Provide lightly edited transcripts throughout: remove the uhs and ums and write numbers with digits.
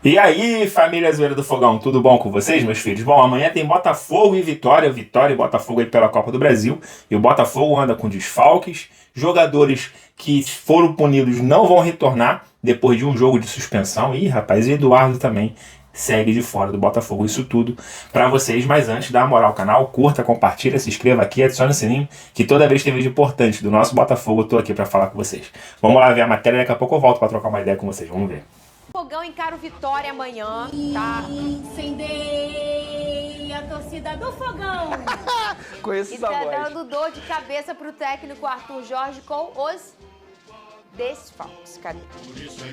E aí, família Zoeira do Fogão, tudo bom com vocês, meus filhos? Bom, amanhã tem Botafogo e Vitória, Vitória e Botafogo aí pela Copa do Brasil. E o Botafogo anda com desfalques, jogadores que foram punidos não vão retornar depois de um jogo de suspensão. Ih, rapaz, e Eduardo também segue de fora do Botafogo. Isso tudo pra vocês, mas antes, dá uma moral ao canal, curta, compartilha, se inscreva aqui, adicione o sininho, que toda vez que tem vídeo importante do nosso Botafogo, eu tô aqui pra falar com vocês. Vamos lá ver a matéria, daqui a pouco eu volto pra trocar uma ideia com vocês, vamos ver. Fogão encara o Vitória amanhã, tá? Incendeie a torcida do Fogão. Conheço E essa tá voz. dando dor de cabeça pro técnico Arthur Jorge com os desfalques. Cadê?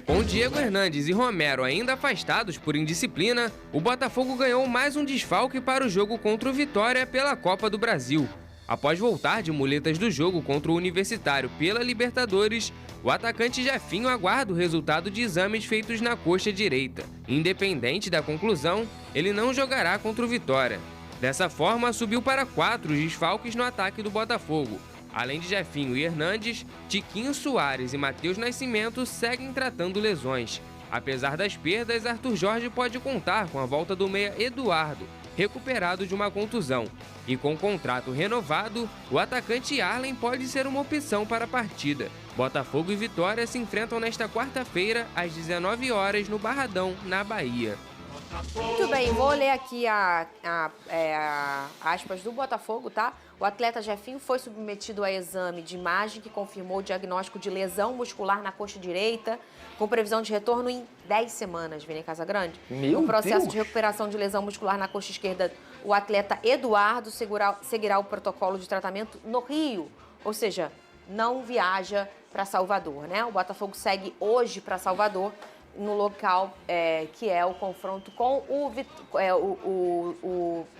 Com Diego Hernandes e Romero ainda afastados por indisciplina, o Botafogo ganhou mais um desfalque para o jogo contra o Vitória pela Copa do Brasil. Após voltar de muletas do jogo contra o Universitário pela Libertadores, o atacante Jefinho aguarda o resultado de exames feitos na coxa direita. Independente da conclusão, ele não jogará contra o Vitória. Dessa forma, subiu para 4 desfalques no ataque do Botafogo. Além de Jefinho e Hernandes, Tiquinho Soares e Matheus Nascimento seguem tratando lesões. Apesar das perdas, Arthur Jorge pode contar com a volta do meia Eduardo, recuperado de uma contusão. E com contrato renovado, o atacante Arlen pode ser uma opção para a partida. Botafogo e Vitória se enfrentam nesta quarta-feira, às 19 horas, no Barradão, na Bahia. Muito bem, vou ler aqui aspas do Botafogo, tá? O atleta Jefinho foi submetido a exame de imagem que confirmou o diagnóstico de lesão muscular na coxa direita, com previsão de retorno em 10 semanas, Vini Casagrande. Meu No processo Deus! de recuperação de lesão muscular na coxa esquerda, o atleta Eduardo seguirá o protocolo de tratamento no Rio, ou seja, não viaja para Salvador, né? O Botafogo segue hoje para Salvador, no local que é o confronto com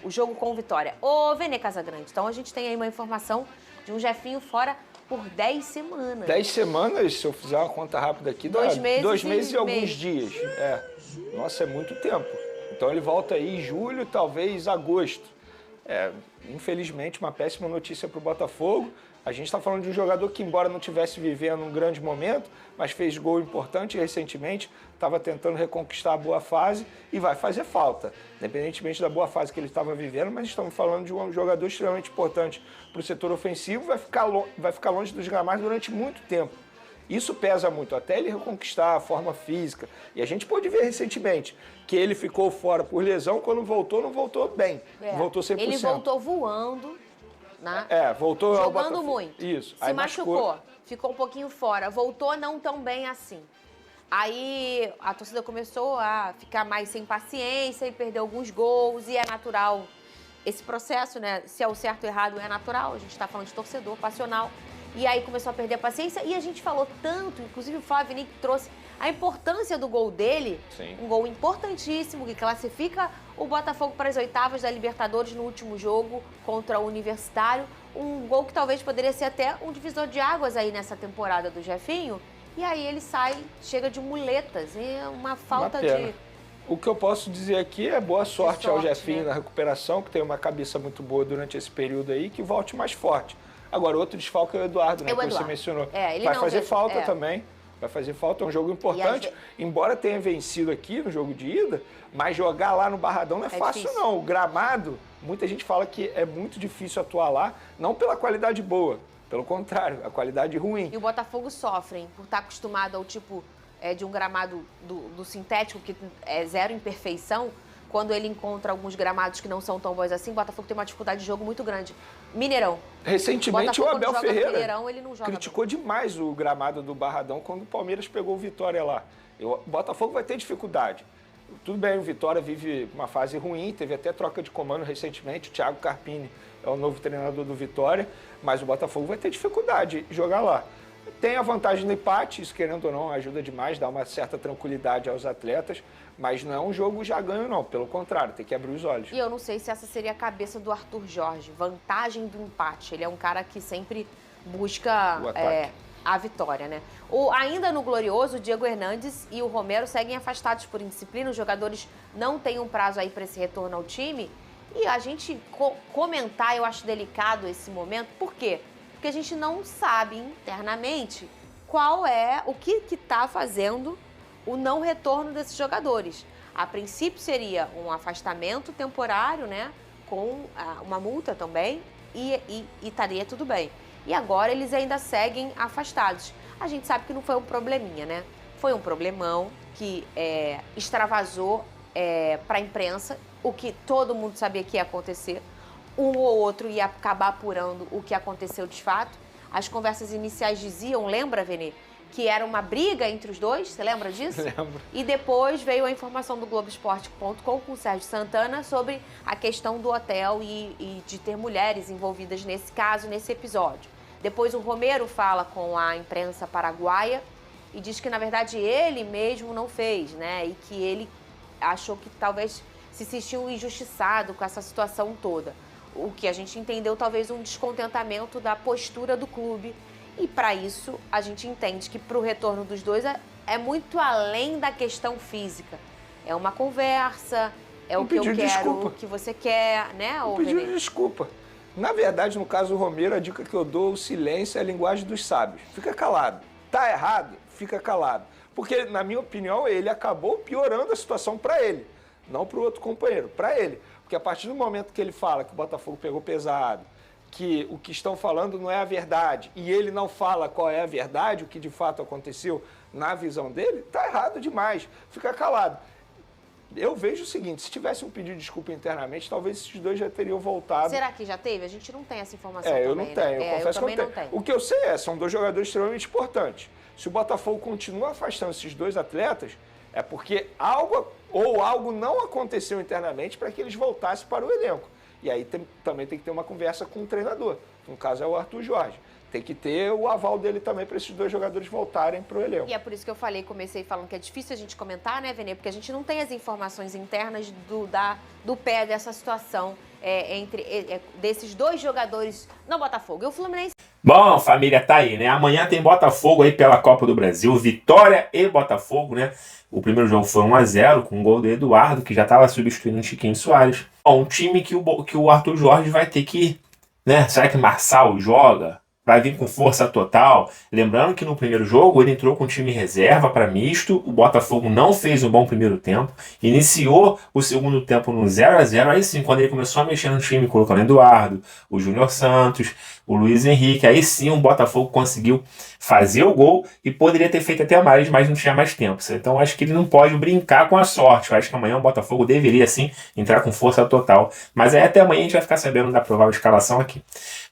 o jogo com o Vitória. Ô, Vene Casagrande, então a gente tem aí uma informação de um Jefinho fora por 10 semanas. 10 semanas, se eu fizer uma conta rápida aqui, dá 2 meses 2 meses e alguns meio. dias. Nossa, é muito tempo. Então ele volta aí em julho, talvez agosto. Infelizmente, uma péssima notícia para o Botafogo. A gente está falando de um jogador que, embora não estivesse vivendo um grande momento, mas fez gol importante recentemente, estava tentando reconquistar a boa fase e vai fazer falta, independentemente da boa fase que ele estava vivendo, mas estamos falando de um jogador extremamente importante para o setor ofensivo, vai ficar longe dos gramados durante muito tempo. Isso pesa muito, até ele reconquistar a forma física. E a gente pôde ver recentemente que ele ficou fora por lesão, quando voltou, não voltou bem, não voltou 100%. Ele voltou voando, né? Voltou ao Jogando Botafogo. muito. Isso. Se Aí machucou, ficou um pouquinho fora, voltou não tão bem assim. Aí a torcida começou a ficar mais sem paciência e perdeu alguns gols, e é natural esse processo, né? Se é o certo ou errado, é natural, a gente tá falando de torcedor, passional. E aí começou a perder a paciência, e a gente falou tanto, inclusive o Flávio Nick trouxe a importância do gol dele. Sim. Um gol importantíssimo que classifica o Botafogo para as oitavas da Libertadores no último jogo contra o Universitário. Um gol que talvez poderia ser até um divisor de águas aí nessa temporada do Jefinho. E aí ele chega de muletas, é uma falta Uma pena. de... O que eu posso dizer aqui é boa sorte ao sorte, Jefinho né? na recuperação, que tem uma cabeça muito boa durante esse período aí, que volte mais forte. Agora, outro desfalque é o Eduardo, né? É o Que você Eduardo. mencionou. Ele Vai não fazer deixa- falta também. Vai fazer falta, é um jogo importante. E Embora tenha vencido aqui no jogo de ida, mas jogar lá no Barradão não é fácil, difícil. não. O gramado, muita gente fala que é muito difícil atuar lá, não pela qualidade boa, pelo contrário, a qualidade ruim. E o Botafogo sofre por estar acostumado ao tipo de um gramado do sintético, que é zero imperfeição. Quando ele encontra alguns gramados que não são tão bons assim, o Botafogo tem uma dificuldade de jogo muito grande. Mineirão. Recentemente, Botafogo, o Abel quando joga no Ferreira Mineirão, ele não joga criticou demais o gramado do Barradão quando o Palmeiras pegou o Vitória lá. O Botafogo vai ter dificuldade. Tudo bem, o Vitória vive uma fase ruim, teve até troca de comando recentemente, o Thiago Carpini é o novo treinador do Vitória, mas o Botafogo vai ter dificuldade de jogar lá. Tem a vantagem do empate, isso querendo ou não ajuda demais, dá uma certa tranquilidade aos atletas, mas não é um jogo já ganho não, pelo contrário, tem que abrir os olhos. E eu não sei se essa seria a cabeça do Arthur Jorge, vantagem do empate. Ele é um cara que sempre busca O ataque. a vitória, né? Ainda no Glorioso, o Diego Hernandes e o Romero seguem afastados por indisciplina. Os jogadores não têm um prazo aí para esse retorno ao time. E a gente comentar, eu acho delicado esse momento. Por quê? Porque a gente não sabe internamente qual é o que está fazendo o não retorno desses jogadores. A princípio seria um afastamento temporário, né, com uma multa também, e estaria tudo bem. E agora eles ainda seguem afastados. A gente sabe que não foi um probleminha, né? Foi um problemão que extravasou para a imprensa, o que todo mundo sabia que ia acontecer. Um ou outro ia acabar apurando o que aconteceu de fato. As conversas iniciais diziam, lembra, Vene, que era uma briga entre os dois, você lembra disso? Lembro. E depois veio a informação do Globoesporte.com com o Sérgio Santana sobre a questão do hotel e de ter mulheres envolvidas nesse caso, nesse episódio. Depois o Romero fala com a imprensa paraguaia e diz que, na verdade, ele mesmo não fez, né? E que ele achou que talvez se sentiu injustiçado com essa situação toda. O que a gente entendeu, talvez, um descontentamento da postura do clube. E, para isso, a gente entende que, para o retorno dos dois, é muito além da questão física. É uma conversa, é o que eu quero, o que você quer, né? Um pedido de desculpa. Na verdade, no caso do Romero, a dica que eu dou, o silêncio é a linguagem dos sábios. Fica calado. Tá errado? Fica calado. Porque, na minha opinião, ele acabou piorando a situação para ele. Não para o outro companheiro, para ele. Porque a partir do momento que ele fala que o Botafogo pegou pesado, que o que estão falando não é a verdade, e ele não fala qual é a verdade, o que de fato aconteceu na visão dele, tá errado demais. Fica calado. Eu vejo o seguinte, se tivesse um pedido de desculpa internamente, talvez esses dois já teriam voltado. Será que já teve? A gente não tem essa informação também, eu não tenho. Né? Eu confesso que eu não não tenho. O que eu sei são dois jogadores extremamente importantes. Se o Botafogo continua afastando esses dois atletas, é porque algo não aconteceu internamente para que eles voltassem para o elenco. E aí também tem que ter uma conversa com o treinador. No caso é o Arthur Jorge. Tem que ter o aval dele também para esses dois jogadores voltarem para o elenco. E é por isso que eu comecei falando que é difícil a gente comentar, né, Vene? Porque a gente não tem as informações internas do pé dessa situação desses dois jogadores no Botafogo. E o Fluminense... Bom, família, tá aí, né? Amanhã tem Botafogo aí pela Copa do Brasil, Vitória e Botafogo, né? O primeiro jogo foi 1-0 com o gol do Eduardo, que já estava substituindo o Chiquinho Soares. Bom, um time que o Arthur Jorge vai ter que, né? Será que Marçal joga? Vai vir com força total. Lembrando que no primeiro jogo ele entrou com o time reserva para misto. O Botafogo não fez um bom primeiro tempo. Iniciou o segundo tempo no 0-0. Aí sim, quando ele começou a mexer no time, colocando o Eduardo, o Júnior Santos, o Luiz Henrique. Aí sim o Botafogo conseguiu fazer o gol e poderia ter feito até mais, mas não tinha mais tempo. Então acho que ele não pode brincar com a sorte. Eu acho que amanhã o Botafogo deveria sim entrar com força total. Mas aí até amanhã a gente vai ficar sabendo da provável escalação aqui.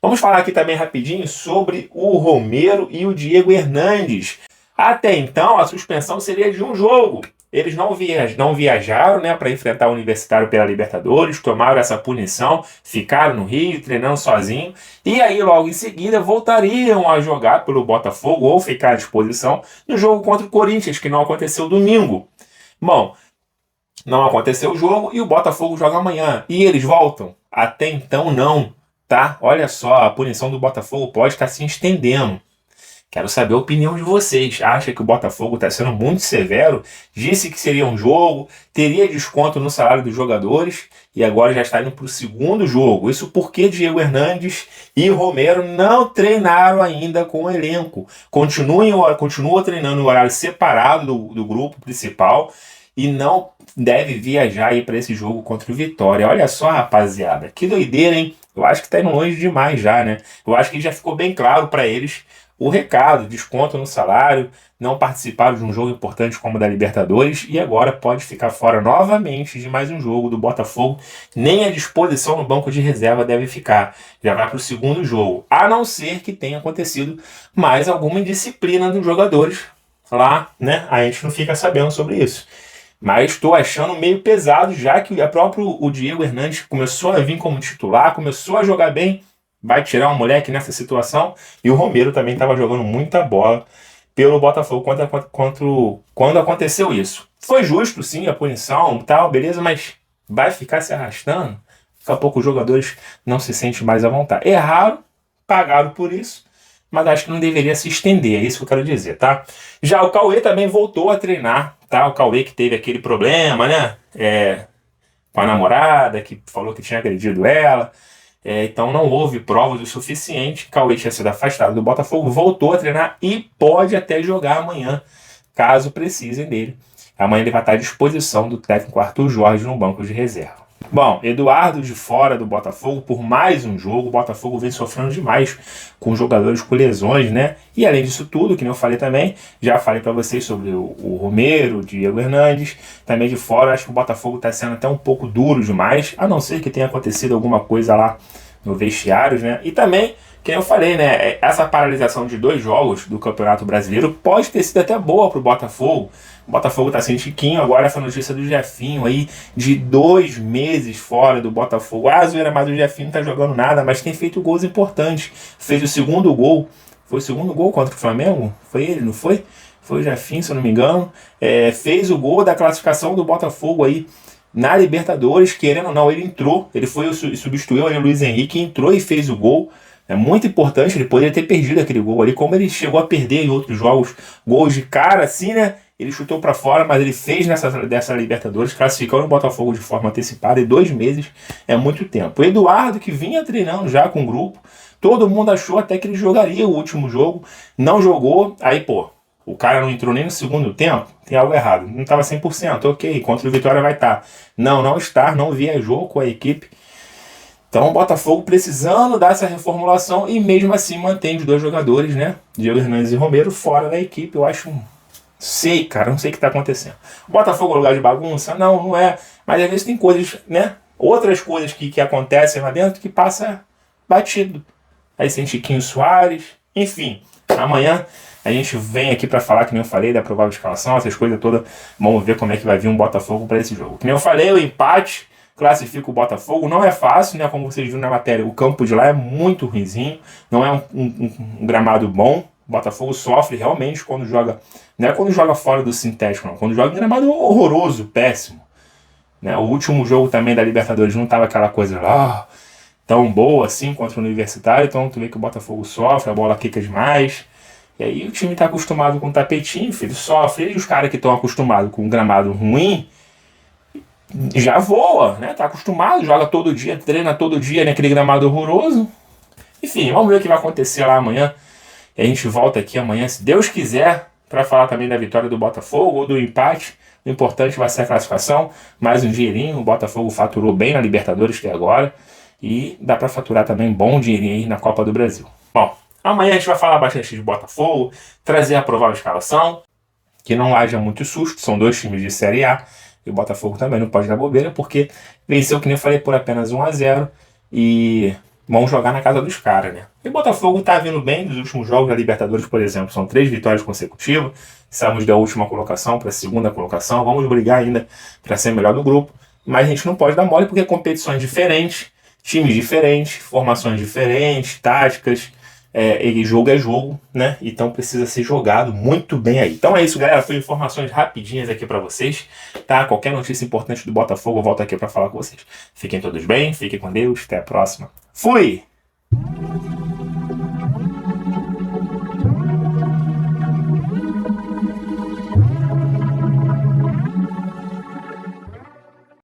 Vamos falar aqui também rapidinho sobre o Romero e o Diego Hernandes. Até então, a suspensão seria de um jogo. Eles não viajaram, né, para enfrentar o Universitário pela Libertadores, tomaram essa punição, ficaram no Rio, treinando sozinho, e aí logo em seguida voltariam a jogar pelo Botafogo ou ficar à disposição no jogo contra o Corinthians, que não aconteceu domingo. Bom, não aconteceu o jogo e o Botafogo joga amanhã. E eles voltam? Até então não. Tá? Olha só, a punição do Botafogo pode estar se estendendo. Quero saber a opinião de vocês. Acha que o Botafogo está sendo muito severo? Disse que seria um jogo, teria desconto no salário dos jogadores e agora já está indo para o segundo jogo. Isso porque Diego Hernandes e Romero não treinaram ainda com o elenco. Continua treinando no horário separado do grupo principal e não deve viajar aí para esse jogo contra o Vitória. Olha só, rapaziada, que doideira, hein? Eu acho que está indo longe demais já, né? Eu acho que já ficou bem claro para eles o recado, desconto no salário, não participaram de um jogo importante como o da Libertadores e agora pode ficar fora novamente de mais um jogo do Botafogo. Nem a disposição no banco de reserva deve ficar. Já vai para o segundo jogo, a não ser que tenha acontecido mais alguma indisciplina dos jogadores lá, né? A gente não fica sabendo sobre isso. Mas estou achando meio pesado, já que o Diego Hernandes começou a vir como titular, começou a jogar bem, vai tirar um moleque nessa situação. E o Romero também estava jogando muita bola pelo Botafogo quando aconteceu isso. Foi justo, sim, a punição, tal, beleza, mas vai ficar se arrastando? Daqui a pouco os jogadores não se sentem mais à vontade. Erraram, pagaram por isso, mas acho que não deveria se estender, é isso que eu quero dizer, tá? Já o Cauê também voltou a treinar, tá? O Cauê que teve aquele problema, né? Com a namorada, que falou que tinha agredido ela. Então não houve provas o suficiente. Cauê tinha sido afastado do Botafogo, voltou a treinar e pode até jogar amanhã, caso precisem dele. Amanhã ele vai estar à disposição do técnico Arthur Jorge no banco de reserva. Bom, Eduardo de fora do Botafogo por mais um jogo. O Botafogo vem sofrendo demais com jogadores com lesões, né? E além disso tudo, que nem eu falei também, já falei para vocês sobre o Romero, o Diego Hernandes, também de fora. Acho que o Botafogo está sendo até um pouco duro demais, a não ser que tenha acontecido alguma coisa lá no vestiário, né? E também, que nem eu falei, né? Essa paralisação de 2 jogos do Campeonato Brasileiro pode ter sido até boa para o Botafogo. O Botafogo tá sem Chiquinho, agora essa notícia do Jefinho aí, de 2 meses fora do Botafogo. Ah, zoeira, mas o Jefinho não tá jogando nada, mas tem feito gols importantes. Fez o segundo gol, foi o segundo gol contra o Flamengo? Foi ele, não foi? Foi o Jefinho, se eu não me engano. Fez o gol da classificação do Botafogo aí na Libertadores, querendo ou não, ele entrou, ele foi substituiu aí o Luiz Henrique, entrou e fez o gol. É muito importante, ele poderia ter perdido aquele gol ali, como ele chegou a perder em outros jogos, gols de cara assim, né? Ele chutou para fora, mas ele fez dessa Libertadores, classificando o Botafogo de forma antecipada, e 2 meses é muito tempo. O Eduardo, que vinha treinando já com o grupo, todo mundo achou até que ele jogaria o último jogo, não jogou, aí pô, o cara não entrou nem no segundo tempo, tem algo errado, não estava 100%, ok, contra o Vitória vai estar. Não está, não viajou com a equipe. Então o Botafogo precisando dar essa reformulação e mesmo assim mantém os 2 jogadores, né, Diego Hernandes e Romero, fora da equipe. Eu acho... Sei, cara, não sei o que está acontecendo. O Botafogo é lugar de bagunça? Não é. Mas às vezes tem coisas, né? Outras coisas que acontecem lá dentro que passa batido. Aí tem Chiquinho Soares, enfim. Amanhã a gente vem aqui para falar, que nem eu falei, da provável escalação, essas coisas todas. Vamos ver como é que vai vir um Botafogo para esse jogo. Que nem eu falei, o empate classifica o Botafogo. Não é fácil, né? Como vocês viram na matéria, o campo de lá é muito ruinzinho. Não é um gramado bom. O Botafogo sofre realmente quando joga, não é quando joga fora do sintético, não, quando joga em gramado horroroso, péssimo. Né? O último jogo também da Libertadores não estava aquela coisa lá tão boa assim contra o Universitário, então tu vê que o Botafogo sofre, a bola quica demais. E aí o time está acostumado com tapetinho, filho, sofre. E os caras que estão acostumados com um gramado ruim já voa, né? Tá acostumado, joga todo dia, treina todo dia naquele gramado horroroso. Enfim, vamos ver o que vai acontecer lá amanhã. E a gente volta aqui amanhã, se Deus quiser, para falar também da vitória do Botafogo ou do empate. O importante vai ser a classificação. Mais um dinheirinho. O Botafogo faturou bem na Libertadores até agora. E dá para faturar também bom dinheirinho aí na Copa do Brasil. Bom, amanhã a gente vai falar bastante de Botafogo, trazer a provável escalação, que não haja muito susto. São 2 times de Série A. E o Botafogo também não pode dar bobeira, porque venceu, que nem eu falei, por apenas 1-0. E... vão jogar na casa dos caras, né? E o Botafogo tá vindo bem nos últimos jogos da Libertadores, por exemplo. São 3 vitórias consecutivas. Saímos da última colocação para a segunda colocação. Vamos brigar ainda para ser melhor do grupo. Mas a gente não pode dar mole porque competições diferentes, times diferentes, formações diferentes, táticas. E jogo é jogo, né? Então precisa ser jogado muito bem aí. Então é isso, galera. Foi informações rapidinhas aqui para vocês, tá? Qualquer notícia importante do Botafogo eu volto aqui para falar com vocês. Fiquem todos bem, fiquem com Deus. Até a próxima. Fui!